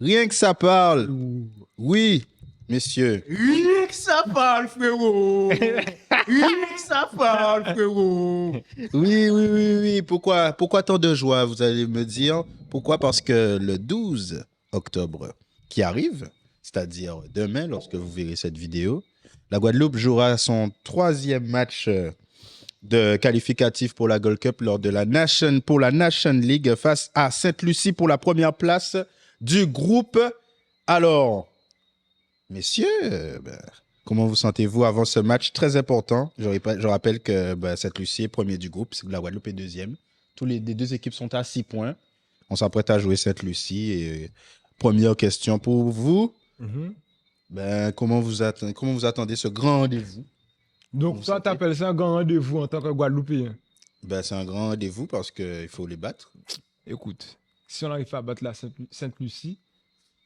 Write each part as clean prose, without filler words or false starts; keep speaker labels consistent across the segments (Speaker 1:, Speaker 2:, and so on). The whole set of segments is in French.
Speaker 1: Rien que ça parle. Oui, messieurs.
Speaker 2: Rien que ça parle, frérot. Rien que ça parle, frérot.
Speaker 1: Oui. Pourquoi tant de joie, vous allez me dire? Pourquoi? Parce que le 12 octobre qui arrive, c'est-à-dire demain, lorsque vous verrez cette vidéo, la Guadeloupe jouera son 3e match de qualificatif pour la Gold Cup lors de la Nation League face à Sainte-Lucie pour la première place du groupe. Alors, messieurs, comment vous sentez-vous avant ce match très important? Je rappelle que Sainte-Lucie est premier du groupe, la Guadeloupe est deuxième. Les deux équipes sont à 6 points. On s'apprête à jouer Sainte-Lucie. Et première question pour vous. Comment vous attendez ce grand rendez-vous?
Speaker 3: Donc, toi, t'appelles ça un grand rendez-vous en tant que Guadeloupéen?
Speaker 1: C'est un grand rendez-vous parce qu'il faut les battre.
Speaker 3: Écoute, si on n'arrive pas à battre la Sainte-Lucie,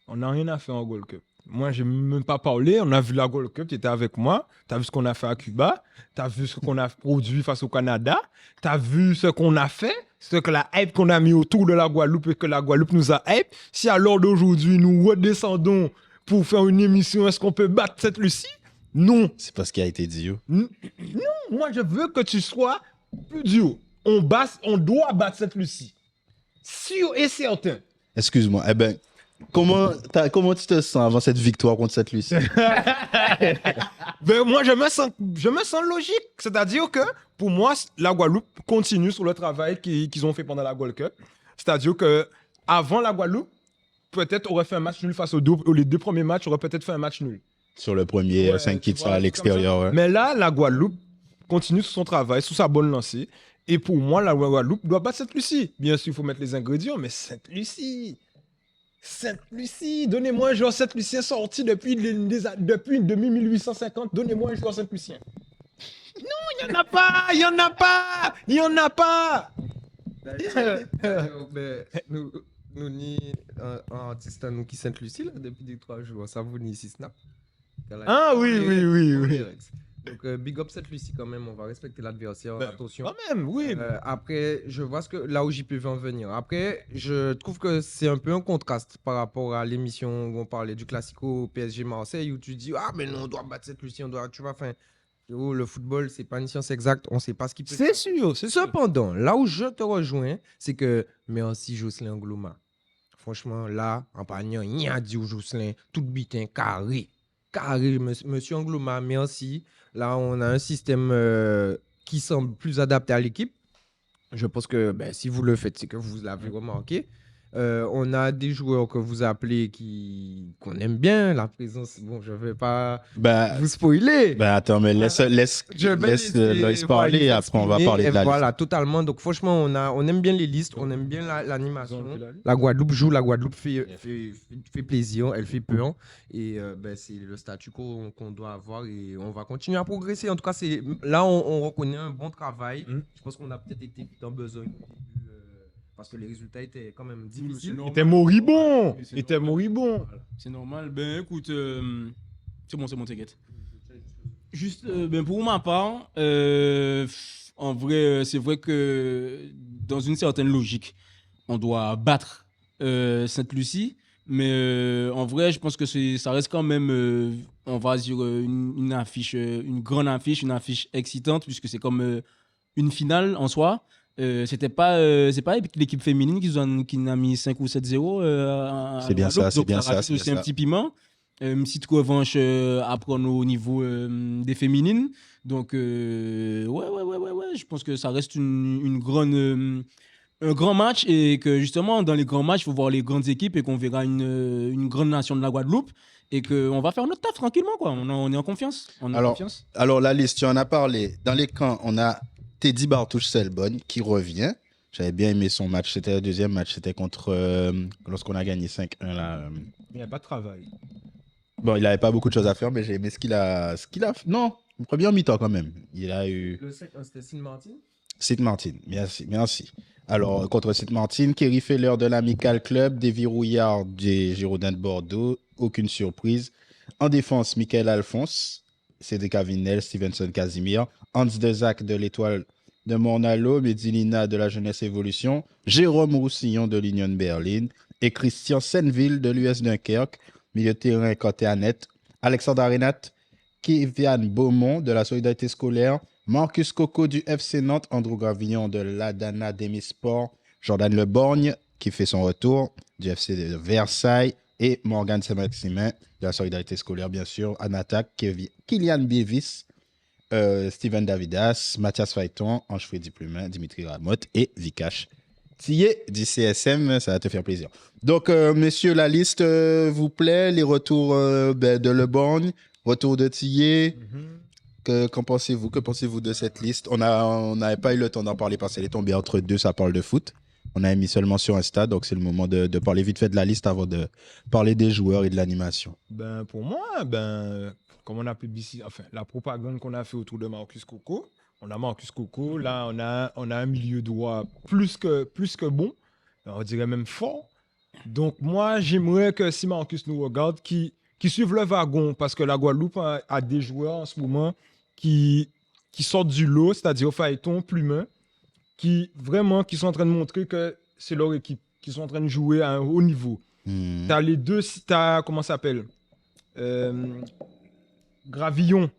Speaker 3: on n'a rien à faire en Gold Cup. Moi, je n'ai même pas parlé. On a vu la Gold Cup, tu étais avec moi. Tu as vu ce qu'on a fait à Cuba. Tu as vu ce qu'on a produit face au Canada. Tu as vu ce qu'on a fait, ce que la hype qu'on a mis autour de la Guadeloupe et que la Guadeloupe nous a hype. Si à l'heure d'aujourd'hui, nous redescendons pour faire une émission, est-ce qu'on peut battre cette Lucie? Non.
Speaker 1: C'est pas ce qui a été dit.
Speaker 3: Non, moi, je veux que tu sois plus dur. On doit battre cette Lucie. Sûr et certain.
Speaker 1: Excuse-moi. Comment tu te sens avant cette victoire contre cette Lucie?
Speaker 3: Moi, je me sens logique. C'est-à-dire que, pour moi, la Guadeloupe continue sur le travail qu'ils ont fait pendant la Gold Cup. C'est-à-dire que avant la Guadeloupe, peut-être aurait fait un match nul face les 2 premiers matchs, aurait peut-être fait un match nul.
Speaker 1: Sur le premier, 5 kits à l'extérieur. Ouais.
Speaker 3: Mais là, la Guadeloupe continue sur son travail, sous sa bonne lancée. Et pour moi, la Guadeloupe doit battre Sainte-Lucie. Bien sûr, il faut mettre les ingrédients, mais Sainte-Lucie, donnez-moi un joueur Sainte-Lucien sorti depuis 1850. Donnez-moi un joueur Sainte-Lucien. Non, il n'y en a pas.
Speaker 2: Nous ni un artiste nous qui Sainte-Lucie là depuis 3 jours. Ça vous ni ici snap.
Speaker 3: Ah oui.
Speaker 2: Donc big up Sainte-Lucie quand même. On va respecter l'adversaire. Attention.
Speaker 3: Quand même, oui.
Speaker 2: Après, je vois là où j'y peux en venir. Après, je trouve que c'est un peu un contraste par rapport à l'émission où on parlait du Classico PSG Marseille où tu dis mais non, on doit battre Sainte-Lucie, tu vois. Enfin, le football, c'est pas une science exacte. On sait pas ce qui peut.
Speaker 3: C'est sûr.
Speaker 2: Cependant, là où je te rejoins, c'est que merci Jocelyn Gloma. Franchement, là, en parlant, il y a dit au Jocelyn, tout bitin carré, monsieur Angloma, merci. Là, on a un système qui semble plus adapté à l'équipe. Je pense que si vous le faites, c'est que vous l'avez remarqué. On a des joueurs que vous appelez qu'on aime bien. La présence, je ne vais pas vous spoiler.
Speaker 1: Attends, mais laisse parler. Après, on va parler de la liste.
Speaker 2: Voilà, totalement. Donc, franchement, on aime bien les listes. On aime bien l'animation. La Guadeloupe joue. La Guadeloupe fait plaisir. Elle fait peur. Et c'est le statu quo qu'on doit avoir. Et on va continuer à progresser. En tout cas, là, on reconnaît un bon travail. Je pense qu'on a peut-être été dans besoin. Parce que les résultats étaient quand même difficiles.
Speaker 3: Il était moribond.
Speaker 4: C'est normal. Écoute, c'est bon, t'inquiète. Juste, pour ma part, en vrai, c'est vrai que dans une certaine logique, on doit battre Sainte-Lucie. Mais en vrai, je pense que ça reste quand même, on va dire, une affiche, une grande affiche, une affiche excitante, puisque c'est comme une finale en soi. C'est pas l'équipe féminine qui n'a mis 5 ou 7-0
Speaker 1: c'est bien ça, c'est bien ça.
Speaker 4: C'est aussi un petit piment. Une petite revanche à prendre au niveau des féminines. Donc, ouais, je pense que ça reste un grand match et que justement, dans les grands matchs, il faut voir les grandes équipes et qu'on verra une grande nation de la Guadeloupe et qu'on va faire notre taf tranquillement, quoi. On est en confiance.
Speaker 1: Alors, la liste, tu en as parlé. Dans les camps, on a Teddy Bartouche-Selbonne qui revient. J'avais bien aimé son match. C'était le 2e match. C'était lorsqu'on a gagné 5-1. Là,
Speaker 3: Il n'y a pas de travail.
Speaker 1: Bon, il n'avait pas beaucoup de choses à faire, mais j'ai aimé ce qu'il a fait. Non, une première mi-temps quand même. Il a eu...
Speaker 2: Le 5-1, c'était Saint-Martin.
Speaker 1: Saint-Martin, merci. Alors, contre Saint-Martin, Kerry Feller de l'Amical Club, Davy Rouillard des Girondins de Bordeaux. Aucune surprise. En défense, Michael Alphonse, Cédric Avinel, Stevenson Casimir, Hans Dezac de l'Étoile de Mornalo, Medilina de la Jeunesse Évolution, Jérôme Roussillon de l'Union Berlin, et Christian Senville de l'US Dunkerque. Milieu de terrain, Kanté Annette. Alexandre Arenat, Kévian Beaumont de la Solidarité Scolaire. Marcus Coco du FC Nantes. Andrew Gravillon de l'Adana Demisport. Jordan Leborgne qui fait son retour du FC de Versailles. Et Morgan Saint-Maximin de la Solidarité Scolaire, bien sûr. En attaque, Kylian Bievis. Steven Davidas, Mathias Phaéton, Ange-Freddy Plumin, Dimitri Ramotte et Vikash Thié du CSM. Ça va te faire plaisir. Donc, messieurs, la liste vous plaît? Les retours de Leborgne, retour de Thié. Qu'en pensez-vous? Que pensez-vous de cette liste? On n'avait pas eu le temps d'en parler parce qu'elle est tombée entre deux, ça parle de foot. On a mis seulement sur Insta, donc c'est le moment de parler vite fait de la liste avant de parler des joueurs et de l'animation.
Speaker 3: Ben, pour moi, comme on a publicité, enfin, la propagande qu'on a fait autour de Marcus Coco, on a Marcus Coco, là, on a un milieu droit plus que bon, on dirait même fort. Donc, moi, j'aimerais que si Marcus nous regarde, qui suive le wagon, parce que la Guadeloupe a des joueurs en ce moment qui sortent du lot, c'est-à-dire Phaéton, Plumin, qui sont en train de montrer que c'est leur équipe, qui sont en train de jouer à un haut niveau. T'as les deux, comment ça s'appelle Gravillon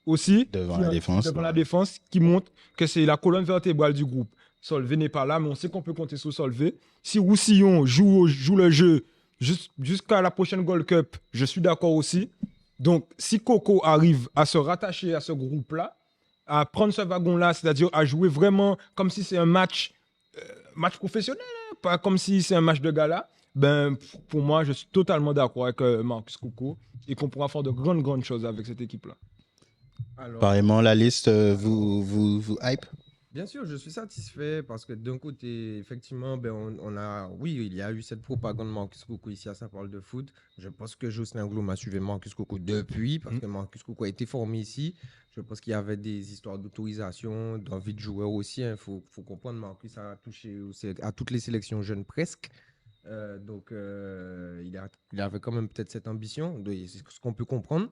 Speaker 3: aussi,
Speaker 1: Devant la
Speaker 3: défense, qui montre que c'est la colonne vertébrale du groupe. Solvay n'est pas là, mais on sait qu'on peut compter sur Solvay. Si Roussillon joue le jeu jusqu'à la prochaine Gold Cup, je suis d'accord aussi. Donc, si Coco arrive à se rattacher à ce groupe-là, à prendre ce wagon-là, c'est-à-dire à jouer vraiment comme si c'est un match professionnel, hein, pas comme si c'est un match de gala, pour moi, je suis totalement d'accord avec Marcus Coco et qu'on pourra faire de grandes choses avec cette équipe-là.
Speaker 2: Alors,
Speaker 1: Pareillement, la liste vous hype?
Speaker 2: bien sûr, je suis satisfait parce que d'un côté, effectivement, oui, il y a eu cette propagande Marcus Coco ici, ça parle de foot. Je pense que Jocelyn Gloum a suivi Marcus Coco depuis, parce que Marcus Coco a été formé ici. Je pense qu'il y avait des histoires d'autorisation, d'envie de joueur aussi. Il faut comprendre, Marcus a touché à toutes les sélections jeunes presque. Donc, il avait quand même peut-être cette ambition, c'est ce qu'on peut comprendre.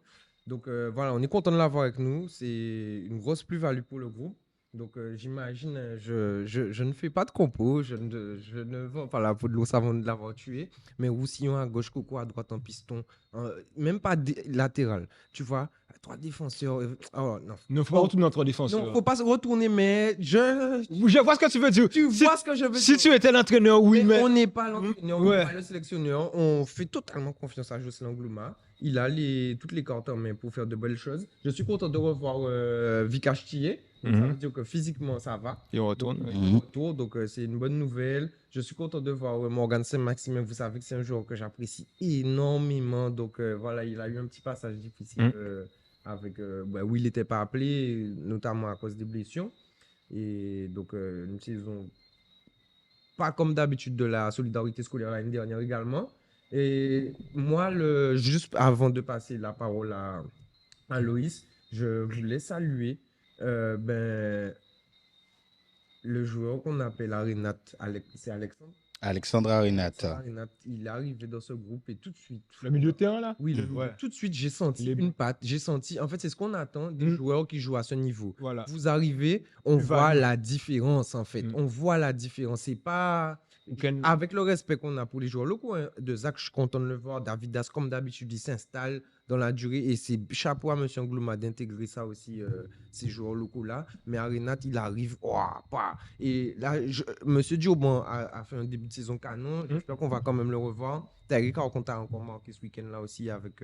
Speaker 2: Donc, voilà, on est content de l'avoir avec nous. C'est une grosse plus-value pour le groupe. Donc, j'imagine, je ne fais pas de compo, je ne vends pas la peau de l'ours avant de l'avoir tué, mais Roussillon à gauche, Coco à droite en piston, même pas latéral, tu vois, 3 défenseurs. Oh non.
Speaker 3: Ne faut pas retourner notre défenseur.
Speaker 2: Non, faut pas se retourner, mais
Speaker 3: Je vois ce que tu veux dire.
Speaker 2: Tu vois ce que je veux dire.
Speaker 3: Si tu étais l'entraîneur, oui, mais...
Speaker 2: On n'est pas l'entraîneur, on
Speaker 3: Ouais.
Speaker 2: n'est pas le sélectionneur. On fait totalement confiance à Jocelyn Glouma. Il a toutes les cartes en main pour faire de belles choses. Je suis content de revoir Vikash Thié. Donc, ça veut dire que physiquement, ça va.
Speaker 3: Il retourne.
Speaker 2: Donc, il retourne, donc c'est une bonne nouvelle. Je suis content de voir Morgan Saint-Maximin. Vous savez que c'est un joueur que j'apprécie énormément. Donc voilà, il a eu un petit passage difficile où il n'était pas appelé, notamment à cause des blessures. Et donc, une saison pas comme d'habitude de la Solidarité Scolaire l'année dernière également. Et moi, juste avant de passer la parole à Loïs, je voulais saluer le joueur qu'on appelle Arenat. C'est Alexandre.
Speaker 1: Alexandre Arenat.
Speaker 2: Il est arrivé dans ce groupe et tout de suite.
Speaker 3: Le milieu de terrain, là?
Speaker 2: Oui, tout de suite, j'ai senti une patte. J'ai senti, en fait, c'est ce qu'on attend des joueurs qui jouent à ce niveau.
Speaker 3: Voilà.
Speaker 2: Vous arrivez, on voit la différence, en fait. On voit la différence. C'est pas... Avec le respect qu'on a pour les joueurs locaux, hein, de Zach, je suis content de le voir. Davidas, comme d'habitude, il s'installe dans la durée. Et c'est chapeau à M. Glouma d'intégrer ça aussi, ces joueurs locaux-là. Mais Arenat, il arrive. Et là, M. Diobon a fait un début de saison canon. J'espère qu'on va quand même le revoir. Tariq, on t'a encore marqué ce week-end-là aussi avec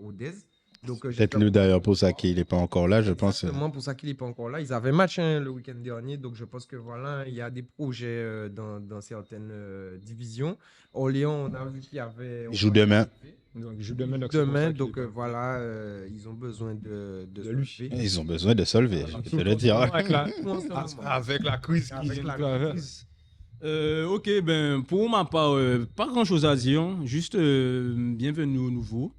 Speaker 2: Rodez.
Speaker 1: Peut-être nous d'ailleurs pour ça qu'il n'est pas encore là, je pense.
Speaker 2: Exactement, pour ça qu'il n'est pas encore là. Ils avaient match le week-end dernier, donc je pense que voilà, il y a des projets dans certaines divisions. Orléans, on a vu qu'il y avait.
Speaker 1: Ils jouent demain.
Speaker 3: Donc, ils jouent demain.
Speaker 2: Donc voilà, ils ont besoin de
Speaker 3: Lucie.
Speaker 1: Ils ont besoin de Solvay, je vais te le dire.
Speaker 3: Avec la crise qui vient.
Speaker 4: Ok, pour ma part, pas grand-chose à dire. Juste bienvenue au nouveau.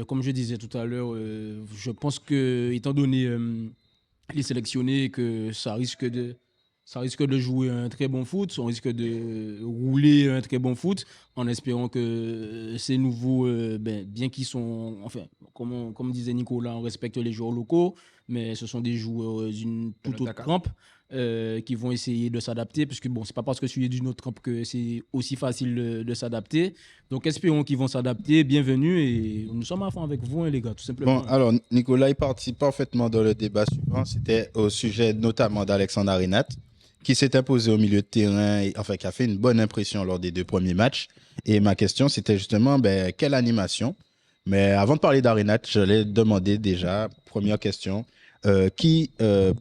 Speaker 4: Comme je disais tout à l'heure, je pense que, étant donné les sélectionnés, que ça risque de jouer un très bon foot, on risque de rouler un très bon foot, en espérant que ces nouveaux, bien qu'ils sont, enfin, comme disait Nicolas, on respecte les joueurs locaux, mais ce sont des joueurs d'une toute autre trempe. qui vont essayer de s'adapter, parce que bon, c'est pas parce que tu es d'une autre camp que c'est aussi facile de s'adapter. Donc, espérons qu'ils vont s'adapter. Bienvenue et nous sommes à fond avec vous, hein, les gars, tout simplement.
Speaker 1: Bon, alors, Nicolas est parti parfaitement dans le débat suivant. C'était au sujet notamment d'Alexandre Arinat, qui s'est imposé au milieu de terrain, enfin, qui a fait une bonne impression lors des 2 premiers matchs. Et ma question, c'était justement, quelle animation? Mais avant de parler d'Arinat, je l'ai demandé déjà, première question, qui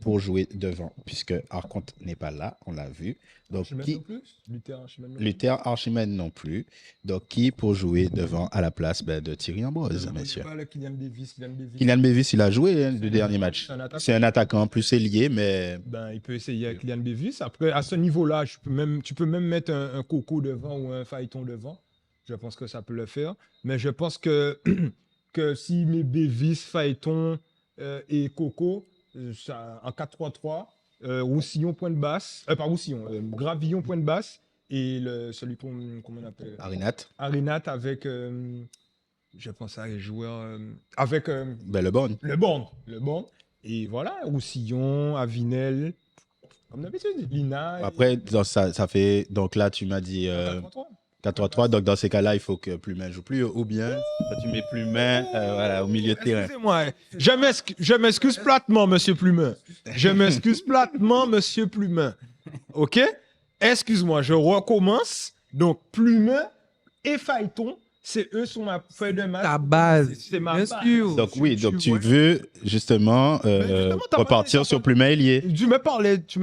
Speaker 1: pour jouer devant, puisque Arconte n'est pas là, on l'a vu. Donc,
Speaker 3: Archimède
Speaker 1: qui...
Speaker 3: non plus Luther Archimède non plus.
Speaker 1: Luther Archimède non plus. Donc, qui pour jouer devant à la place de Thierry Ambrose, messieurs?
Speaker 3: Pas le Kylian Davis.
Speaker 1: Kylian Davis, il a joué le dernier match.
Speaker 3: C'est un attaquant.
Speaker 1: C'est un attaquant plus ailier, mais
Speaker 3: Ben, il peut essayer avec Kylian Davis. Après, à ce niveau-là, tu peux même mettre un Coco devant ou un Phaéton devant. Je pense que ça peut le faire. Mais je pense que, que si met Davis, Phaéton et Coco, en 4-3-3, Roussillon point de basse, pas Roussillon, Gravillon point de basse et celui comment on appelle
Speaker 1: Arinat,
Speaker 3: Arinat avec, je pense à les joueurs, avec
Speaker 1: le bon.
Speaker 3: le Born. Et voilà, Roussillon, Avinel, comme d'habitude, Lina.
Speaker 1: Après, ça fait. Donc là, tu m'as dit 4-3-3. Donc dans ces cas-là, il faut que Plumin joue plus. Ou bien, tu mets Plumin voilà, au milieu de terrain.
Speaker 3: Excusez-moi, je m'excuse platement, monsieur Plumin. OK? Excuse-moi, je recommence. Donc, Plumin et Phaéton, c'est eux sur ma feuille de match.
Speaker 2: Ta base.
Speaker 3: C'est ma
Speaker 2: Bien
Speaker 3: base.
Speaker 2: sûr.
Speaker 1: Donc oui, donc tu
Speaker 3: vois.
Speaker 1: veux justement
Speaker 3: justement, t'as
Speaker 1: repartir
Speaker 3: parlé-
Speaker 1: sur Plumin ailier.
Speaker 3: Tu me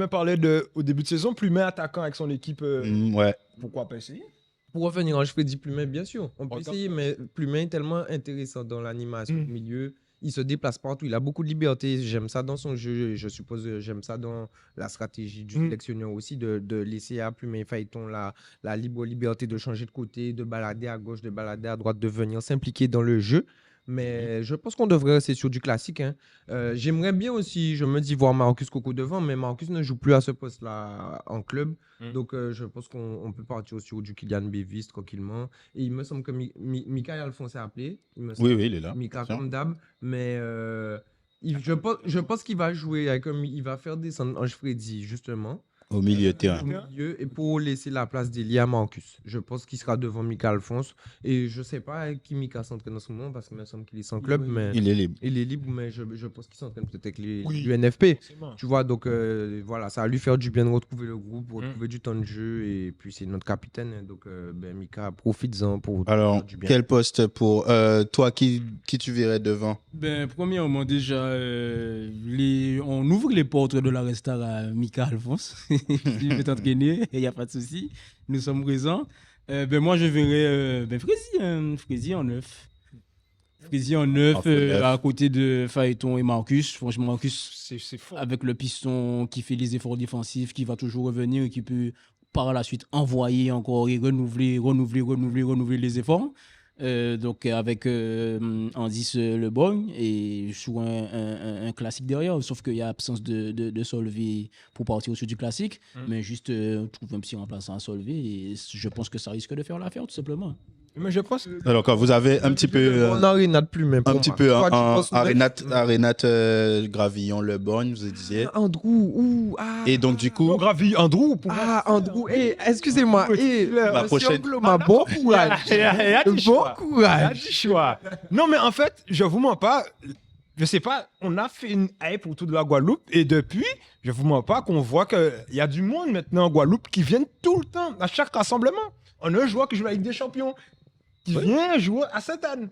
Speaker 3: parlais au début de saison, Plumin attaquant avec son équipe.
Speaker 1: Ouais.
Speaker 3: Pourquoi pas essayer?
Speaker 2: Pour revenir en Freddy Plumin, bien sûr, on peut
Speaker 3: Encore.
Speaker 2: essayer, mais Plumin est tellement intéressant dans l'animation
Speaker 3: Mm.
Speaker 2: au milieu. Il se déplace partout, il a beaucoup de liberté. J'aime ça dans son jeu, je suppose, j'aime ça dans la stratégie du sélectionneur aussi, de laisser à Plumin et Phaéton la libre liberté de changer de côté, de balader à gauche, de balader à droite, de venir s'impliquer dans le jeu. Mais je pense qu'on devrait rester sur du classique, hein. J'aimerais bien aussi, je me dis, voir Marcus Coco devant, mais Marcus ne joue plus à ce poste-là en club. Donc, je pense qu'on peut partir sur du Kylian Davis tranquillement. Et il me semble que Mika Alphonse est appelé. Il me semble.
Speaker 1: Oui, il est là.
Speaker 2: Mika
Speaker 1: Attention.
Speaker 2: comme d'hab. Mais je pense qu'il va jouer, il va faire descendre Ange Freddy, justement,
Speaker 1: Au milieu de terrain.
Speaker 2: au milieu, et pour laisser la place d'Elie à Marcus. Je pense qu'il sera devant Mika Alphonse. Et je ne sais pas avec qui Mika s'entraîne en ce moment, parce qu'il me semble qu'il est sans club, mais
Speaker 1: Il est libre.
Speaker 2: il est libre, mais je pense qu'il s'entraîne peut-être avec
Speaker 3: Oui.
Speaker 2: l'UNFP.
Speaker 3: Forcément.
Speaker 2: Tu vois, donc voilà, ça va lui faire du bien de retrouver le groupe, retrouver du temps de jeu. Et puis, c'est notre capitaine. Hein, donc, Mika, profites-en pour
Speaker 1: Alors,
Speaker 2: faire du bien.
Speaker 1: quel poste pour toi qui tu verrais devant?
Speaker 4: Ben, premièrement, déjà, on ouvre les portes de la Restar à Mika Alphonse. Il veut t'entraîner, il n'y a pas de souci. Nous sommes présents. Ben, moi, je verrais Frézy en neuf. Frézy en neuf,
Speaker 1: En neuf.
Speaker 4: à côté de Phaéton et Marcus. Franchement, Marcus,
Speaker 3: C'est fort.
Speaker 4: avec le piston qui fait les efforts défensifs, qui va toujours revenir et qui peut par la suite envoyer encore et renouveler les efforts. Donc avec Andis Le Bon et sur un classique derrière, sauf qu'il y a absence de Solvay pour partir au-dessus du classique, mais juste trouver un petit remplaçant à Solvay et je pense que ça risque de faire l'affaire tout simplement.
Speaker 3: Mais je pense.
Speaker 1: Alors, quand vous avez un petit peu.
Speaker 2: On Arinat Plumin.
Speaker 1: Un petit peu Arinat Gravillon, Le Borgne, vous disiez.
Speaker 2: Andrew, ouh, ah.
Speaker 1: Et donc, du coup,
Speaker 3: Gravi Andrew pour
Speaker 2: Ah, Andrew, excusez-moi.
Speaker 1: La prochaine-
Speaker 2: Bon courage. Bon courage.
Speaker 3: choix. Non, mais en fait, je vous mens pas. Je sais pas, on a fait une hype autour de la Guadeloupe et depuis, je vous mens pas qu'on voit qu'il y a du monde maintenant en Guadeloupe qui viennent tout le temps, à chaque rassemblement. On a un joueur qui joue la Ligue des Champions, qui vient jouer à Sainte-Anne.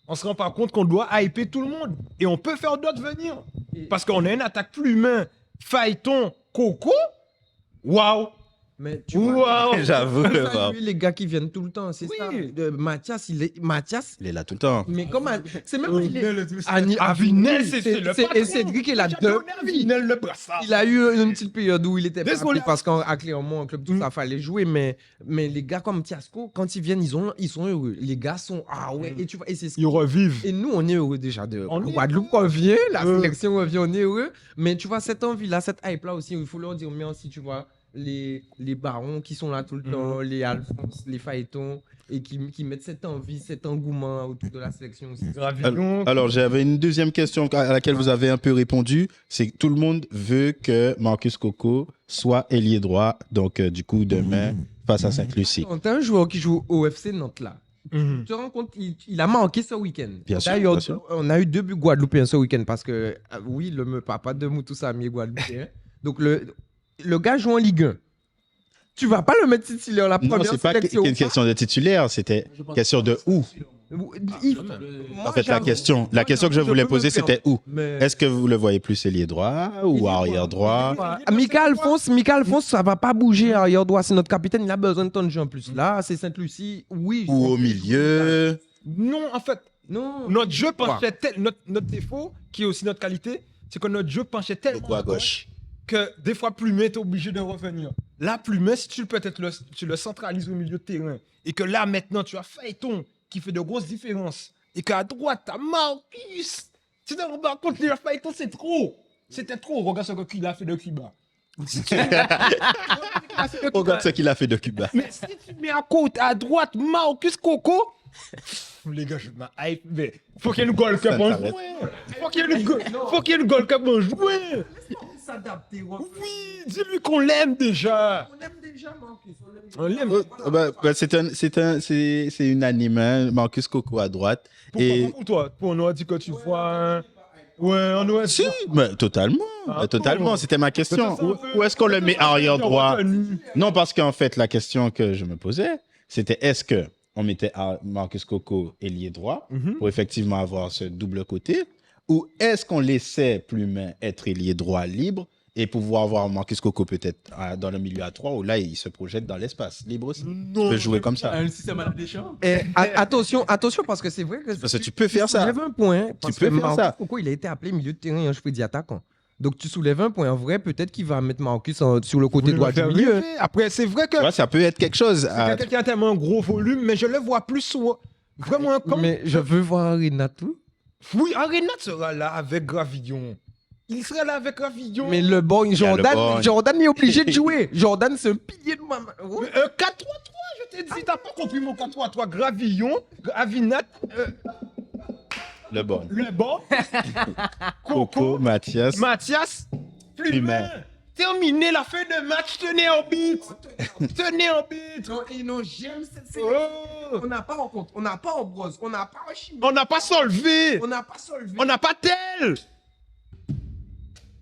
Speaker 3: On se rend pas compte qu'on doit hyper tout le monde. Et on peut faire d'autres venir. Parce qu'on a une attaque Plumin, Phaéton, Coco. Waouh!
Speaker 2: Mais tu vois,
Speaker 3: Waouh!
Speaker 1: j'avoue,
Speaker 2: saluer
Speaker 1: wow.
Speaker 2: les gars qui viennent tout le temps, c'est
Speaker 3: Oui.
Speaker 2: ça. Mathias, il est
Speaker 1: là tout le temps.
Speaker 2: mais comment c'est même
Speaker 3: Avinel,
Speaker 2: Avinel,
Speaker 3: c'est le
Speaker 2: et
Speaker 3: patron.
Speaker 2: Cédric il a
Speaker 3: J'ai
Speaker 2: deux
Speaker 3: donné Avinel le brassard.
Speaker 2: il a eu une petite période où il était pas
Speaker 3: Désolé.
Speaker 2: appelé parce qu'à Clermont en club tout ça fallait jouer, mais les gars comme Tiasco quand ils viennent ils sont heureux, les gars sont ouais, et tu vois, et c'est ce
Speaker 3: Ils revivent.
Speaker 2: et nous, on est heureux déjà de
Speaker 3: On est
Speaker 2: Guadeloupe revient, la sélection revient, on est heureux. Mais tu vois, cette envie-là, cette hype-là aussi, il faut leur dire merci, tu vois. les barons qui sont là tout le temps, les Alphonse, les Phaétons, et qui mettent cette envie, cet engouement autour de la sélection aussi.
Speaker 3: Gravillon.
Speaker 1: Alors, j'avais une deuxième question à laquelle vous avez un peu répondu. C'est que tout le monde veut que Marcus Coco soit ailier droit, donc du coup, demain, face à Sainte-Lucie.
Speaker 2: T'as un joueur qui joue au FC Nantes là. Tu te rends compte, il a marqué ce week-end.
Speaker 1: Bien sûr,
Speaker 2: D'ailleurs,
Speaker 1: bien sûr.
Speaker 2: on a eu 2 buts guadeloupéens ce week-end parce que, oui, le papa de Moutou Sami est guadeloupéen. Donc, le gars joue en Ligue 1. Tu vas pas le mettre titulaire la
Speaker 1: Non,
Speaker 2: première
Speaker 1: c'est pas
Speaker 2: sélection.
Speaker 1: une question de titulaire, c'était question de où. En fait, la question que je voulais poser, c'était où. Est-ce que vous le voyez plus ailier droit ou arrière droit?
Speaker 2: Mika Alphonse, ça va pas bouger arrière droit. C'est notre capitaine, il a besoin de temps de jeu en plus. Là, c'est Sainte-Lucie, oui.
Speaker 1: Ou au milieu?
Speaker 3: Non, en fait,
Speaker 2: Non.
Speaker 3: notre jeu penchait notre défaut, qui est aussi notre qualité, c'est que notre jeu penchait tellement
Speaker 1: Beaucoup à gauche.
Speaker 3: que des fois Plumet est obligé de revenir. Là, Plumet, si tu le centralises au milieu de terrain, et que là, maintenant, tu as Phaéton qui fait de grosses différences, et qu'à droite, t'as Marcus. Tu te rends compte, le Phaéton, c'est trop. C'était trop. Regarde ce qu'il a fait de Cuba.
Speaker 1: Regarde ce qu'il a fait de Cuba.
Speaker 3: Mais si tu mets à côté, à droite, Marcus Coco, les gars, je m'hype, mais faut qu'il y ait le Gold Cup en
Speaker 1: s'arrête.
Speaker 3: jouant. Faut qu'il y ait le Gold Cup en jouant.
Speaker 2: S'adapter.
Speaker 3: Oui, dis-lui qu'on l'aime déjà.
Speaker 2: On aime déjà Marcus.
Speaker 3: On l'aime.
Speaker 1: C'est unanime, hein, Marcus Coco à droite. Et
Speaker 3: Pour toi, on aurait dit que tu vois. Ouais, on aurait dit.
Speaker 1: si, mais totalement, totalement. C'était ma question. Où est-ce qu'on le met arrière droit? Non, parce qu'en fait, la question que je me posais, c'était est-ce que on mettait Marcus Coco ailier droit pour effectivement avoir ce double côté, ou est-ce qu'on laissait Plumet être ailier droit libre et pouvoir avoir Marcus Coco peut-être dans le milieu à 3 où là il se projette dans l'espace libre aussi. Tu peux jouer comme ça.
Speaker 4: Un système à la Deschamps.
Speaker 2: Attention, parce que c'est vrai que
Speaker 1: Parce que tu peux faire ça.
Speaker 2: soulèves un point. Parce
Speaker 1: peux
Speaker 2: que
Speaker 1: faire ça.
Speaker 2: Marcus Coco, il a été appelé milieu de terrain, je peux dire attaquant. Donc tu soulèves un point. En vrai, peut-être qu'il va mettre Marcus sur le côté droit du milieu.
Speaker 3: Après, c'est vrai que
Speaker 1: Tu vois, ça peut être quelque chose.
Speaker 3: c'est quelqu'un qui a tellement un gros volume, mais je le vois plus sur. Vraiment comme.
Speaker 2: Mais je veux voir Renato.
Speaker 3: Oui, Arenat sera là avec Gravillon. Il sera là avec Gravillon.
Speaker 2: Mais le bon,
Speaker 1: le
Speaker 2: Jordan,
Speaker 1: bon.
Speaker 2: Jordan est obligé de jouer. Jordan, c'est un pilier de maman.
Speaker 3: Mais, 4-3-3, je t'ai dit, t'as pas compris mon 4-3-3. Gravillon, Avinat,
Speaker 1: Le bon.
Speaker 3: le bon,
Speaker 1: Coco, Mathias.
Speaker 3: Mathias, Plumet. Terminé la fin de match, tenez en bite. Tenez en bite.
Speaker 2: Non, j'aime cette sélection.
Speaker 3: Oh.
Speaker 2: On n'a pas en compte, on n'a pas en brosse, on n'a pas en chimie,
Speaker 3: On n'a pas solvé.
Speaker 2: on n'a pas solvé.
Speaker 3: On n'a pas tel.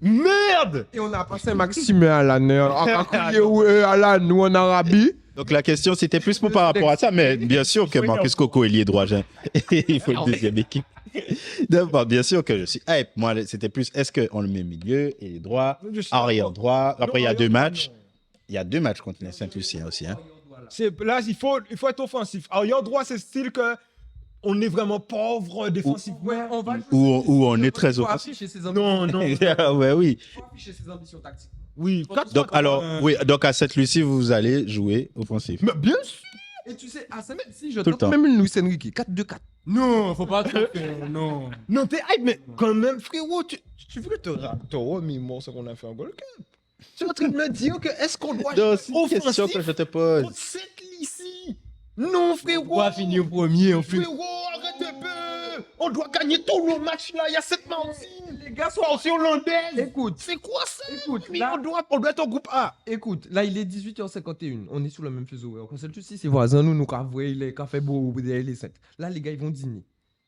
Speaker 3: Merde.
Speaker 2: Et on n'a pas Saint-Maxime à la nerf. À la nous en Arabie.
Speaker 1: Donc la question c'était plus pour par rapport à ça, mais bien sûr que Marcus Coco est lié droit. Il faut une deuxième équipe. D'abord, bien sûr que je suis hype. Moi, c'était plus est-ce qu'on le met milieu et droit, arrière droit. Après, il y a 2 matchs. Il y a 2 matchs contre les Saint-Lucien aussi. Hein.
Speaker 3: Là, il faut être offensif. Alors, droit, c'est style que on est vraiment pauvre défensivement.
Speaker 2: Ouais, on va
Speaker 1: Où on est très offensif.
Speaker 2: afficher ses ambitions.
Speaker 3: Non.
Speaker 1: Ouais, oui.
Speaker 2: Faut afficher ses ambitions tactiques.
Speaker 3: Oui.
Speaker 1: Donc, alors, oui, donc à Sainte-Lucie, vous allez jouer offensif.
Speaker 3: Mais bien sûr.
Speaker 2: Et tu sais, à Saint-Maxime, si je
Speaker 1: Tout le
Speaker 2: tente
Speaker 1: temps.
Speaker 2: même une Luis Enrique, 4-2-4.
Speaker 4: Non, faut pas trop faire, non.
Speaker 3: Non, t'es hype, mais quand même, frérot, tu veux te remémore ce qu'on a fait en Gold Cup. Tu es en train de me dire que est-ce qu'on doit jouer
Speaker 1: C'est une question que
Speaker 3: offensif
Speaker 1: je te pose.
Speaker 3: contre cette ici? Non, frérot.
Speaker 4: On va finir premier en plus.
Speaker 3: Frérot, arrête un peu. On doit gagner tous nos matchs là. Il y a cette Martine.
Speaker 2: Les gars sont...
Speaker 3: Soit aussi hollandaise.
Speaker 2: Écoute,
Speaker 3: C'est quoi ça?
Speaker 2: écoute,
Speaker 3: Mais
Speaker 2: là-
Speaker 3: on doit être au groupe A.
Speaker 2: écoute, là il est 18h51, on est sur le même fuseau horaire. Sainte-Lucie, c'est voisin, nous avons il est café beau, les 7. Là les gars ils vont dîner.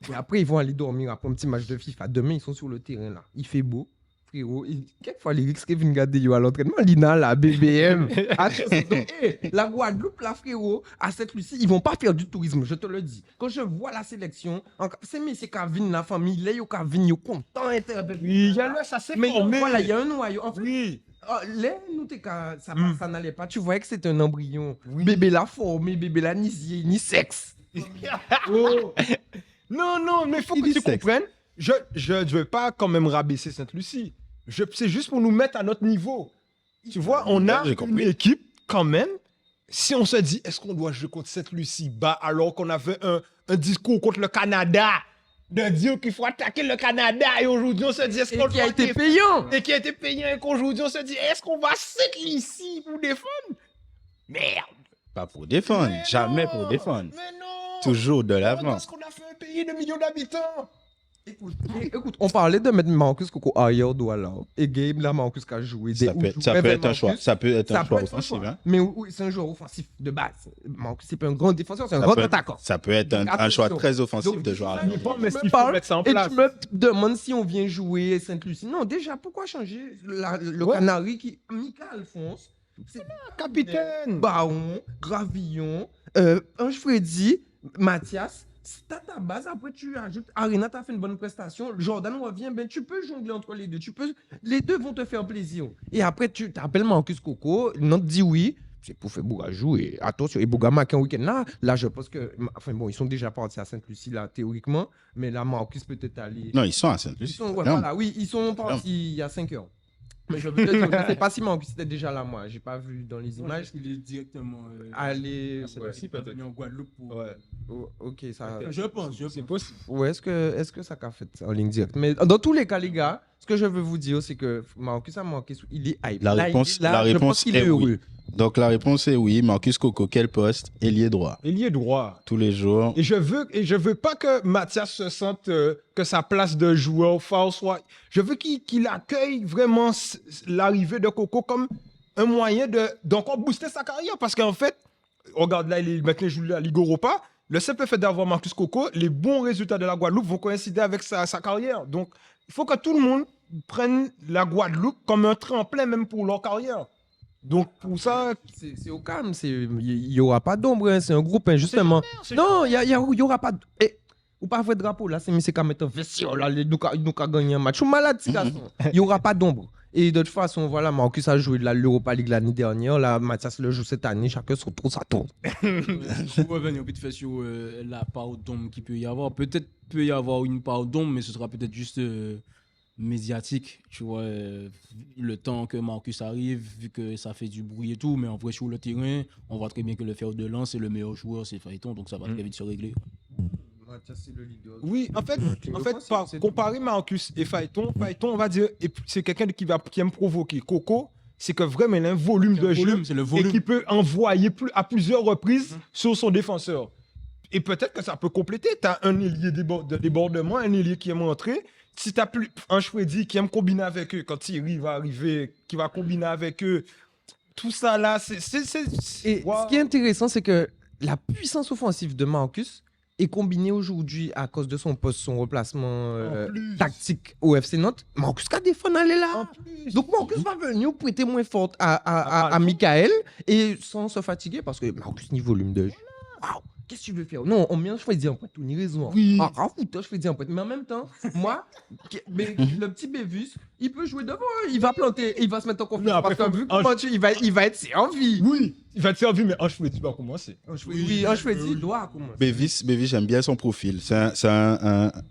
Speaker 2: Et après ils vont aller dormir après un petit match de FIFA. Demain ils sont sur le terrain là. Il fait beau. Frérot, quelquefois les Rix Kevin garder à l'entraînement, Lina, la BBM. Attention, donc, la Guadeloupe, la frérot, à Sainte-Lucie, ils vont pas faire du tourisme, je te le dis. Quand je vois la sélection, c'est Messi Kavin, la famille, là, yo Kavin, yo content,
Speaker 3: Oui, il y a là, ça s'est
Speaker 2: mais
Speaker 3: formé.
Speaker 2: voilà, il y a un noyau. En fait,
Speaker 3: Oui.
Speaker 2: là, nous, ça n'allait pas. Tu voyais que c'était un embryon.
Speaker 3: Oui.
Speaker 2: Bébé l'a formé, bébé l'a ni sexe.
Speaker 3: Oh. Non, mais il faut que tu comprennes. Je veux pas quand même rabaisser Sainte-Lucie. C'est juste pour nous mettre à notre niveau. Tu vois, on a
Speaker 1: J'ai
Speaker 3: une
Speaker 1: compris.
Speaker 3: équipe quand même. Si on se dit, est-ce qu'on doit jouer contre Sainte-Lucie bas alors qu'on avait un discours contre le Canada de dire qu'il faut attaquer le Canada et aujourd'hui on se dit est-ce qu'on
Speaker 2: qui a
Speaker 3: doit
Speaker 2: été
Speaker 3: défendre
Speaker 2: payant.
Speaker 3: et qui a été payant et qu'aujourd'hui on se dit est-ce qu'on va s'être ici pour défendre? Merde!
Speaker 1: Pas pour défendre,
Speaker 3: Mais
Speaker 1: jamais
Speaker 3: non,
Speaker 1: pour défendre.
Speaker 3: Mais non!
Speaker 1: Toujours de l'avant.
Speaker 3: Parce qu'on a fait un pays de millions d'habitants.
Speaker 2: Écoute, on parlait de mettre Marcus Coco ailleurs d'où là. Et Gabe, là, Marcus qui a joué.
Speaker 1: Ça peut être un choix. Ça peut être un choix offensif. Hein.
Speaker 2: Mais oui, c'est un joueur offensif de base. Marcus, c'est pas un grand défenseur, c'est un
Speaker 1: Ça
Speaker 2: grand
Speaker 1: peut
Speaker 2: attaquant.
Speaker 1: Ça peut être un choix très offensif
Speaker 2: Donc,
Speaker 1: de joueur.
Speaker 3: Je sais pas, mais
Speaker 2: Tu me
Speaker 3: s'il faut
Speaker 2: parles
Speaker 3: mettre ça en
Speaker 2: et
Speaker 3: place.
Speaker 2: tu me demandes si on vient jouer Sainte-Lucie. Non, déjà, pourquoi changer le
Speaker 3: Ouais.
Speaker 2: Canari qui. Mika Alphonse, c'est
Speaker 3: Capitaine!
Speaker 2: Baron, Gravillon, Ange Freddy, Mathias. T'as ta base, après tu ajoutes Arena, t'as fait une bonne prestation. Jordan revient, ben tu peux jongler entre les deux. Les deux vont te faire plaisir. Et après, tu t'appelles Marcus Coco, non te dit oui. C'est pour faire Bouga jouer. Attention, et Bouga marque un week-end là, je pense que. Enfin bon, ils sont déjà partis à Sainte-Lucie, là, théoriquement. Mais là, Marcus peut-être aller.
Speaker 1: Non, ils sont à
Speaker 2: Ils
Speaker 1: Sainte-Lucie.
Speaker 2: sont, ouais, voilà, oui, ils sont partis il y a 5 heures. Mais je ne sais pas si Marcus était déjà là, moi. J'ai pas vu dans les images.
Speaker 4: Il est directement
Speaker 2: Aller.
Speaker 3: Sainte-Lucie, peut-être.
Speaker 4: venu en Guadeloupe pour.
Speaker 3: Ouais.
Speaker 2: Oh, ok, ça.
Speaker 4: Je pense.
Speaker 3: C'est possible.
Speaker 2: Ouais, est-ce que ça a fait ça en ligne directe? Mais dans tous les cas, les gars, ce que je veux vous dire, c'est que Marcus a manqué. Il est hype.
Speaker 1: La
Speaker 2: Là,
Speaker 1: réponse-
Speaker 2: il est là,
Speaker 1: la
Speaker 2: je
Speaker 1: réponse
Speaker 2: pense qu'il
Speaker 1: est
Speaker 2: est
Speaker 1: oui.
Speaker 2: heureux.
Speaker 1: Donc la réponse est oui. Marcus Coco, quel poste? Ailier droit.
Speaker 3: Il y est droit.
Speaker 1: Tous les jours.
Speaker 3: Et je veux pas que Mathias se sente que sa place de joueur fort soit. Je veux qu'il accueille vraiment l'arrivée de Coco comme un moyen d'encore booster sa carrière. Parce qu'en fait, regarde là, maintenant il joue la Ligue Europa. Le simple fait d'avoir Marcus Coco, les bons résultats de la Guadeloupe vont coïncider avec sa carrière. Donc, il faut que tout le monde prenne la Guadeloupe comme un tremplin même pour leur carrière. Donc, pour ça,
Speaker 2: C'est au calme. Il n'y aura pas d'ombre. Hein, c'est un groupe, hein, justement. Non, il y aura pas. Ou pas vrai drapeau, là, c'est M. Kameto. Là, nous avons gagné un match. Je suis malade, ce garçon. Il n'y aura pas d'ombre. Et de toute façon, voilà, Marcus a joué de l'Europa League l'année dernière. Là, Mathias le joue cette année. Chacun se retrouve sa tour.
Speaker 4: Pour revenir vite fait sur la part d'ombre qu'il peut y avoir. Peut-être peut y avoir une part d'ombre, mais ce sera peut-être juste médiatique. Tu vois, le temps que Marcus arrive, vu que ça fait du bruit et tout. Mais en vrai, sur le terrain, on voit très bien que le fer de lance, c'est le meilleur joueur, c'est Phaéton. Donc ça va très vite se régler.
Speaker 2: Mathias, c'est le leader.
Speaker 3: oui, en fait,
Speaker 2: c'est
Speaker 3: comparer Marcus et Phaéton, on va dire, c'est quelqu'un qui aime provoquer. Coco, c'est que vraiment, il a un volume de jeu
Speaker 4: C'est le
Speaker 3: et
Speaker 4: volume.
Speaker 3: qui peut envoyer à plusieurs reprises sur son défenseur. Et peut-être que ça peut compléter. Tu as un ailier de débordement, un ailier qui aime entrer. Si tu as plus un Freddy qui aime combiner avec eux, quand Thierry va arriver, qui va combiner avec eux, tout ça là,
Speaker 2: Et
Speaker 3: Wow.
Speaker 2: ce qui est intéressant, c'est que la puissance offensive de Marcus est combinée aujourd'hui à cause de son poste, son replacement tactique au FC Nantes. Marcus a défendu aller là. Donc Marcus va venir prêter moins forte à Michael et sans se fatiguer parce que Marcus ni volume de jeu. Waouh, qu'est-ce que tu veux faire? Non, on met un Freddy en pointe, tu as raison.
Speaker 3: Oui.
Speaker 2: Ah, foutre, je Freddy en pointe. Mais en même temps, moi, le petit Bévus, il peut jouer devant, il va planter, il va se mettre en confiance.
Speaker 3: Non, après,
Speaker 2: parce que vu
Speaker 3: faut-
Speaker 2: comment il va être servi.
Speaker 3: Oui, il va te servir, mais Ange Freddy va commencer.
Speaker 2: Oui, un Freddy doit commencer.
Speaker 1: Bévis, j'aime bien son profil. C'est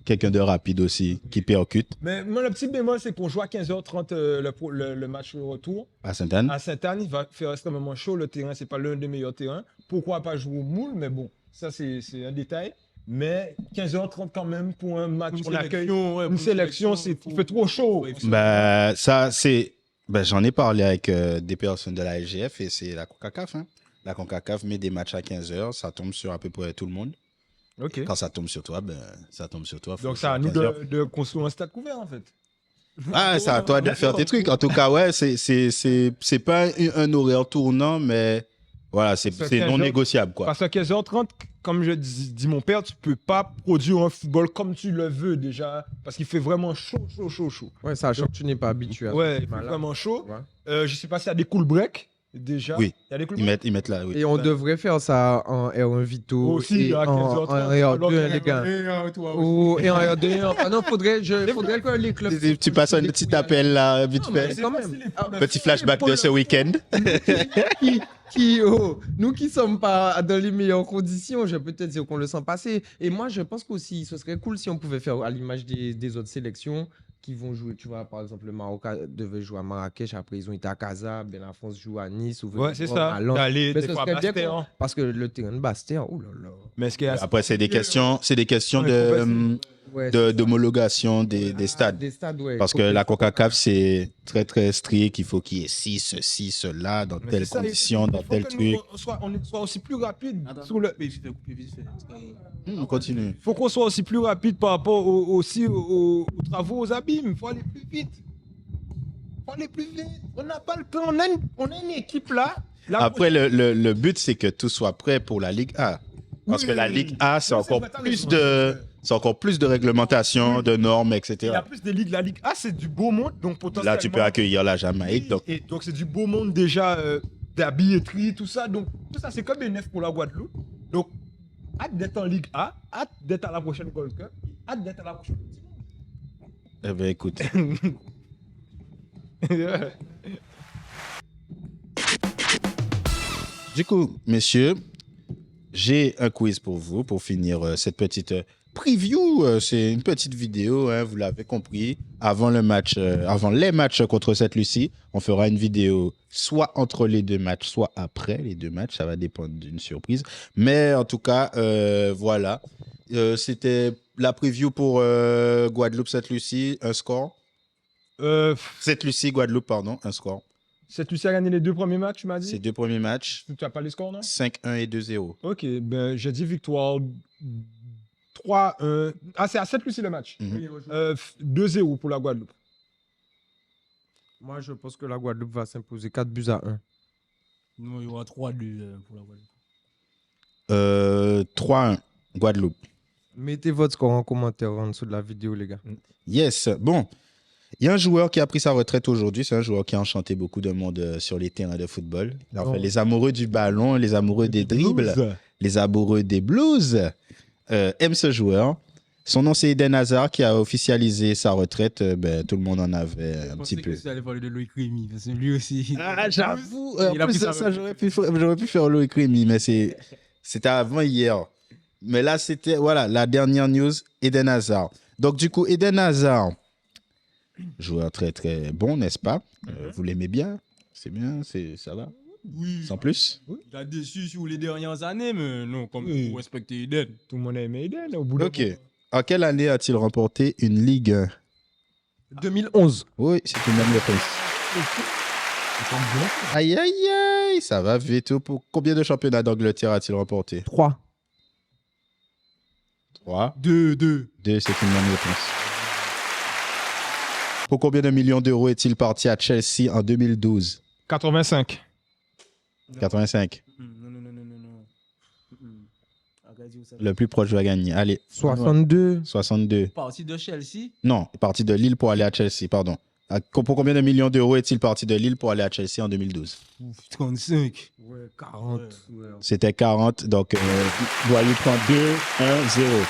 Speaker 1: quelqu'un de rapide aussi, qui percute
Speaker 3: Mais moi, le petit bémol, c'est qu'on joue à 15h30 le match retour.
Speaker 1: à Sainte-Anne.
Speaker 3: À Sainte-Anne, il va faire extrêmement chaud. Le terrain, c'est pas l'un des meilleurs terrains. Pourquoi pas jouer au moule? Mais bon, ça, c'est un détail. Mais 15h30 quand même pour un match qu'on accueille. Une sélection, il fait trop chaud.
Speaker 1: Ben, ça, c'est. Ben, j'en ai parlé avec des personnes de la LGF et c'est la CONCACAF. Hein. La CONCACAF met des matchs à 15h, ça tombe sur à peu près tout le monde.
Speaker 3: Ok.
Speaker 1: Quand ça tombe sur toi, ben, ça tombe sur toi. Faut
Speaker 3: Donc, c'est
Speaker 1: jouer
Speaker 3: à nous
Speaker 1: 15h.
Speaker 3: de construire un stade couvert, en fait.
Speaker 1: Ah, c'est à toi de faire tes trucs. En tout cas, ouais, c'est pas un horaire tournant, mais voilà, c'est
Speaker 3: Ça, 15
Speaker 1: non
Speaker 3: heures.
Speaker 1: négociable, quoi.
Speaker 3: Parce qu'à 15h30, comme je dis mon père, tu peux pas produire un football comme tu le veux déjà. Parce qu'il fait vraiment chaud.
Speaker 2: Ouais, sachant que tu n'es pas habitué à
Speaker 3: Ouais,
Speaker 2: ce
Speaker 3: il fait
Speaker 2: climat-là.
Speaker 3: vraiment chaud.
Speaker 2: Ouais.
Speaker 3: Je sais pas s'il y a des cool breaks déjà.
Speaker 1: Oui.
Speaker 3: Il y a des cool
Speaker 1: Ils
Speaker 3: breaks.
Speaker 1: mettent là, oui.
Speaker 2: Et on devrait faire ça en R1 Vito
Speaker 3: Aussi,
Speaker 2: et
Speaker 3: à
Speaker 2: en
Speaker 3: 15h30.
Speaker 2: R2, les gars. Et en R2, ah non, faudrait que les clubs...
Speaker 1: Tu passes un petit appel là, vite
Speaker 2: Non, mais
Speaker 1: fait.
Speaker 2: quand même. Ah,
Speaker 1: Petit flashback de ce week-end.
Speaker 2: Nous qui sommes pas dans les meilleures conditions, je peux te dire qu'on le sent passer. Et moi, je pense qu'aussi, ce serait cool si on pouvait faire à l'image des autres sélections qui vont jouer. Tu vois, par exemple, le Maroc devait jouer à Marrakech, après ils ont été à Casa, Ben la France joue à Nice. Ou
Speaker 3: Ouais, c'est
Speaker 2: à
Speaker 3: ça.
Speaker 2: Lens.
Speaker 3: D'aller
Speaker 2: Mais
Speaker 3: des
Speaker 2: ce
Speaker 3: fois à
Speaker 2: serait bien
Speaker 3: Bastia.
Speaker 2: parce que le terrain de Bastia, oh là là.
Speaker 3: Mais ce qui est assez-
Speaker 1: Après, c'est des questions
Speaker 3: Ouais,
Speaker 1: de.
Speaker 2: Ouais,
Speaker 1: d'homologation des stades.
Speaker 2: Des stades, ouais.
Speaker 1: Parce que la CONCACAF, c'est très, très strict. Il faut qu'il y ait ci, ceci, cela, dans
Speaker 3: Mais
Speaker 1: telles
Speaker 3: c'est ça,
Speaker 1: conditions, dans
Speaker 3: faut
Speaker 1: tel
Speaker 3: que
Speaker 1: truc.
Speaker 3: nous, on soit aussi plus rapide sur le.
Speaker 4: Coupez vite fait.
Speaker 1: On continue.
Speaker 3: Faut qu'on soit aussi plus rapide par rapport aussi aux travaux, aux abîmes. Faut aller plus vite. On n'a pas le temps. On a une équipe là.
Speaker 1: Après, le but, c'est que tout soit prêt pour la Ligue A. Parce que la Ligue A, c'est encore plus de réglementation, de normes,
Speaker 3: Il y a
Speaker 1: etc.
Speaker 3: plus de ligues. La Ligue A, c'est du beau monde. Donc potentiellement.
Speaker 1: Là, tu peux accueillir la Jamaïque. Donc,
Speaker 3: Et donc c'est du beau monde déjà, de la billetterie, tout ça. Donc tout ça, c'est comme bénéf pour la Guadeloupe. Donc, hâte d'être en Ligue A, hâte d'être à la prochaine Gold Cup, hâte d'être à la prochaine.
Speaker 1: eh ben, écoute. Du coup, messieurs, j'ai un quiz pour vous pour finir cette petite preview. C'est une petite vidéo, hein, vous l'avez compris. Avant les matchs contre cette Lucie, on fera une vidéo soit entre les deux matchs, soit après les deux matchs. Ça va dépendre d'une surprise. Mais en tout cas, voilà. C'était la preview pour Guadeloupe, cette Lucie. Un score. Cette Lucie, Guadeloupe, pardon, un score.
Speaker 3: Cette Lucie a gagné les 2 premiers matchs, tu m'as dit.
Speaker 1: Ces 2 premiers matchs,
Speaker 3: Tu n'as pas les scores, non?
Speaker 1: 5-1 et 2-0.
Speaker 3: Ok, ben j'ai dit victoire 3-1. Ah, c'est à 7 Lucie le match.
Speaker 1: Mhm.
Speaker 3: 2-0 pour la Guadeloupe.
Speaker 2: Moi, je pense que la Guadeloupe va s'imposer 4-1.
Speaker 4: Non, il y aura 3-2 pour la Guadeloupe.
Speaker 1: 3-1, Guadeloupe.
Speaker 2: Mettez votre score en commentaire en dessous de la vidéo, les gars.
Speaker 1: Yes. Bon, il y a un joueur qui a pris sa retraite aujourd'hui. C'est un joueur qui a enchanté beaucoup de monde sur les terrains de football. Enfin, les amoureux du ballon, les amoureux des dribbles, les amoureux des blues aiment ce joueur. Son nom, c'est Eden Hazard qui a officialisé sa retraite. Tout le monde en avait un petit peu.
Speaker 4: Je pensais que tu allais parler de Loïc Rémy, parce que lui aussi.
Speaker 1: Ah, j'avoue.
Speaker 4: Il a pris sa
Speaker 1: J'aurais pu faire Loïc Rémy, mais c'était avant hier. Mais là, c'était la dernière news, Eden Hazard. Donc, du coup, Eden Hazard, joueur très, très bon, n'est-ce pas? Vous l'aimez bien? C'est bien, ça va?
Speaker 4: Oui.
Speaker 1: Sans plus?
Speaker 4: Il a déçu sur les dernières années, mais non, comme
Speaker 3: Oui.
Speaker 4: pour respecter Eden.
Speaker 3: Tout le monde a aimé Eden au bout de.
Speaker 1: Ok. En quelle année a-t-il remporté une Ligue 1?
Speaker 2: 2011.
Speaker 1: Oui, c'est une bonne réponse. Aïe, aïe, aïe, ça va vite. Pour combien de championnats d'Angleterre a-t-il remporté?
Speaker 2: 3.
Speaker 1: 3.
Speaker 4: 2.
Speaker 1: 2, c'est une bonne réponse. Pour combien de millions d'euros est-il parti à Chelsea en 2012?
Speaker 3: 85.
Speaker 1: 85.
Speaker 4: Non.
Speaker 1: Le plus proche va gagner. Allez,
Speaker 2: 62.
Speaker 1: 62.
Speaker 4: Parti de Chelsea.
Speaker 1: Non, il est parti de Lille pour aller à Chelsea, pardon. Pour combien de millions d'euros est-il parti de Lille pour aller à Chelsea en 2012?
Speaker 4: 35.
Speaker 2: Ouais, 40. Ouais.
Speaker 1: C'était 40, donc Guadeloupe prend 2-1-0.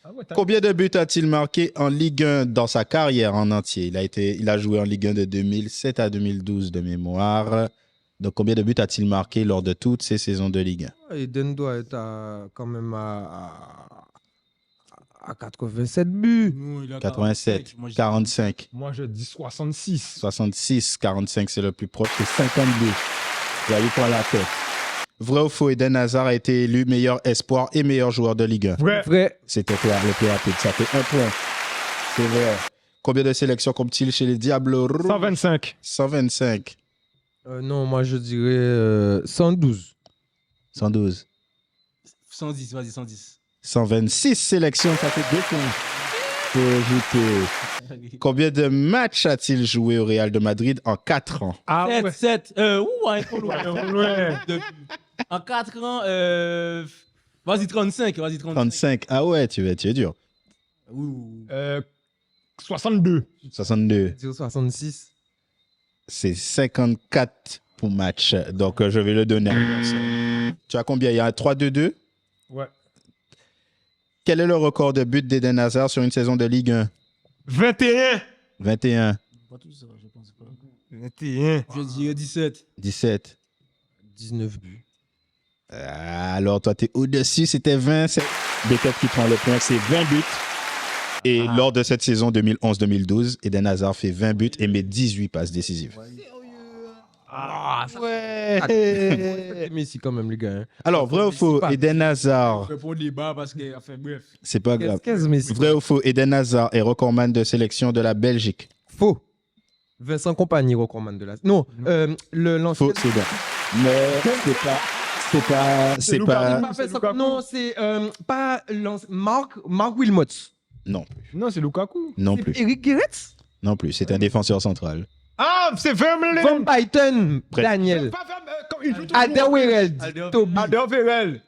Speaker 3: Ah ouais,
Speaker 1: Combien de buts a-t-il marqué en Ligue 1 dans sa carrière en entier? Il a joué en Ligue 1 de 2007 à 2012 de mémoire. Donc, combien de buts a-t-il marqué lors de toutes ces saisons de Ligue 1?
Speaker 2: Eden doit être quand même à 87 buts.
Speaker 4: Non, il a
Speaker 1: 87,
Speaker 4: 45. Moi, je dis
Speaker 1: 45,
Speaker 3: Moi, je dis 66.
Speaker 1: 66, 45, c'est le plus proche, c'est 52. Guadeloupe prend la tête. Vrai ou faux, Eden Hazard a été élu meilleur espoir et meilleur joueur de Ligue 1?
Speaker 3: Vrai.
Speaker 2: Vrai.
Speaker 1: C'était le plus rapide, ça fait 1 point. C'est vrai. Combien de sélections compte-t-il chez les Diables Rouges?
Speaker 3: 125.
Speaker 1: 125.
Speaker 2: Non, moi je dirais 112.
Speaker 1: 112.
Speaker 4: 110, vas-y, 110.
Speaker 1: 126 sélections, ça fait 2 points. Faut ajouter. Combien de matchs a-t-il joué au Real de Madrid en 4 ans?
Speaker 3: Ah ouais.
Speaker 4: 7. Trop loin.
Speaker 3: Ouais.
Speaker 4: En 4 ans, vas-y, 35.
Speaker 1: 35. Ah ouais, tu es dur.
Speaker 4: Ouh.
Speaker 3: 62.
Speaker 1: 62.
Speaker 2: 66.
Speaker 1: C'est 54 pour match. Donc, je vais le donner. Tu as combien? Il y a 3-2-2.
Speaker 3: Ouais.
Speaker 1: Quel est le record de buts d'Eden Hazard sur une saison de Ligue 1?
Speaker 3: 21.
Speaker 1: 21.
Speaker 4: Pas tout ça, je pense pas.
Speaker 3: 21.
Speaker 4: Je dirais 17.
Speaker 1: 17.
Speaker 2: 19 buts.
Speaker 1: Alors, toi, tu es au-dessus. C'était 20. C'est Beckett qui prend le point. C'est 20 buts. Et lors de cette saison 2011-2012, Eden Hazard fait 20 buts et met 18 passes décisives.
Speaker 2: Ouais. Messi quand même, les gars. Hein.
Speaker 1: Alors, vrai ou faux,
Speaker 2: pas.
Speaker 1: Eden Hazard,
Speaker 4: Répond au débat parce que, enfin, bref.
Speaker 1: c'est pas grave.
Speaker 2: Qu'est-ce Messi?
Speaker 1: Vrai ou faux, Eden Hazard est recordman de sélection de la Belgique.
Speaker 2: Faux. Vincent Compagnie recommande de la. Non, l'ancien.
Speaker 1: Faux, c'est bon. Mais c'est pas.
Speaker 2: Pas Vincent-
Speaker 3: Lukaku.
Speaker 2: Non, c'est pas Marc Wilmots.
Speaker 1: Non,
Speaker 3: Non, c'est Lukaku.
Speaker 1: non
Speaker 2: C'est
Speaker 1: plus.
Speaker 2: Eric Guéretz.
Speaker 1: Non plus, c'est un défenseur central.
Speaker 3: Ah, c'est Vermeulen.
Speaker 2: Van Buyten.
Speaker 1: Prêt.
Speaker 2: Daniel.
Speaker 3: Pas il joue toujours.
Speaker 2: Alderweireld. Toby.
Speaker 3: Alderweireld.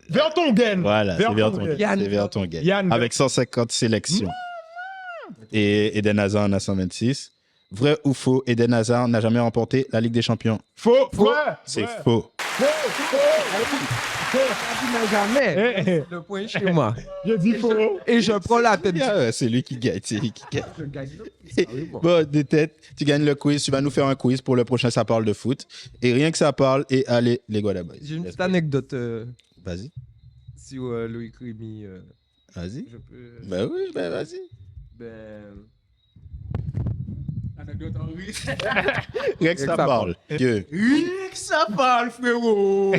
Speaker 3: Vertonghen.
Speaker 1: Voilà, c'est Vertonghen.
Speaker 2: Yann.
Speaker 1: C'est Vertonghen.
Speaker 3: Yann.
Speaker 1: Avec 150 sélections. Et Eden Hazard en a 126. Vrai ou faux, Eden Hazard n'a jamais remporté la Ligue des Champions.
Speaker 3: Faux.
Speaker 2: Faux.
Speaker 3: Ouais.
Speaker 1: C'est
Speaker 3: Ouais.
Speaker 1: faux.
Speaker 2: Jamais.
Speaker 3: Eh,
Speaker 2: Le point est chez moi.
Speaker 3: J'ai dit faux.
Speaker 2: Et je prends la tête.
Speaker 1: C'est lui qui gagne. C'est lui qui gagne.
Speaker 2: Je gagne. Sérieusement.
Speaker 1: Bon, des têtes, tu gagnes le quiz. Tu vas nous faire un quiz pour le prochain Ça parle de foot. Et rien que ça parle, et allez, les Guada Boys.
Speaker 2: J'ai une petite anecdote
Speaker 1: Vas-y,
Speaker 2: sur Loïc Rémy.
Speaker 1: vas-y.
Speaker 2: Je peux.
Speaker 1: Ben oui, ben vas-y.
Speaker 2: Ben.
Speaker 4: Anecdote en russe.
Speaker 1: Rien que ça parle. Dieu.
Speaker 4: Rien que ça parle, frérot.